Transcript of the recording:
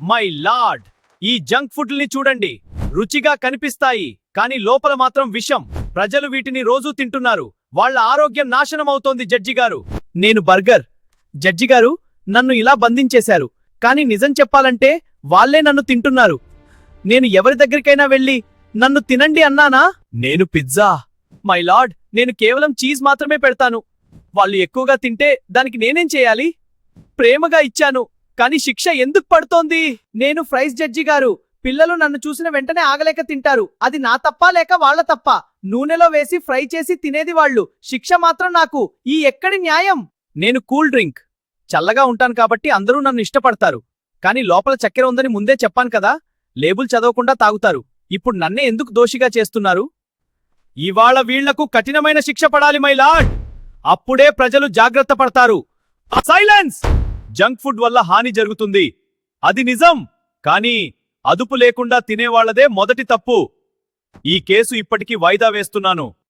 My lord, ఈ junk ఫుడ్ని చూడండి. రుచిగా కనిపిస్తాయి, కానీ లోపల మాత్రం విషం. ప్రజలు వీటిని రోజూ తింటున్నారు. వాళ్ళ ఆరోగ్యం నాశనమవుతోంది. జడ్జి గారు, నేను బర్గర్. జడ్జి గారు, నన్ను ఇలా బంధించేశారు. కానీ నిజం చెప్పాలంటే వాళ్ళే నన్ను తింటున్నారు. నేను ఎవరి దగ్గరికైనా వెళ్ళి నన్ను తినండి అన్నానా? నేను పిజ్జా. మై లార్డ్, నేను కేవలం చీజ్ మాత్రమే పెడతాను. వాళ్ళు ఎక్కువగా తింటే దానికి నేనేం చేయాలి? ప్రేమగా ఇచ్చాను, కానీ శిక్ష ఎందుకు పడుతోంది? నేను ఫ్రైస్. జడ్జి గారు, పిల్లలు నన్ను చూసిన వెంటనే ఆగలేక తింటారు. అది నా తప్ప లేక వాళ్ళ తప్ప? నూనెలో వేసి ఫ్రై చేసి తినేది వాళ్ళు, శిక్ష మాత్రం నాకు. ఈ ఎక్కడి న్యాయం? నేను కూల్ డ్రింక్. చల్లగా ఉంటాను కాబట్టి అందరూ నన్ను ఇష్టపడతారు. కానీ లోపల చక్కెర ఉందని ముందే చెప్పాను కదా. లేబుల్ చదవకుండా తాగుతారు. ఇప్పుడు నన్నే ఎందుకు దోషిగా చేస్తున్నారు? ఇవాళ వీళ్లకు కఠినమైన శిక్ష పడాలి మై లార్డ్. అప్పుడే ప్రజలు జాగ్రత్త పడతారు. సైలెన్స్! జంక్ ఫుడ్ వల్ల హాని జరుగుతుంది, అది నిజం. కానీ అదుపు లేకుండా తినేవాళ్లదే మొదటి తప్పు. ఈ కేసు ఇప్పటికీ వాయిదా వేస్తున్నాను.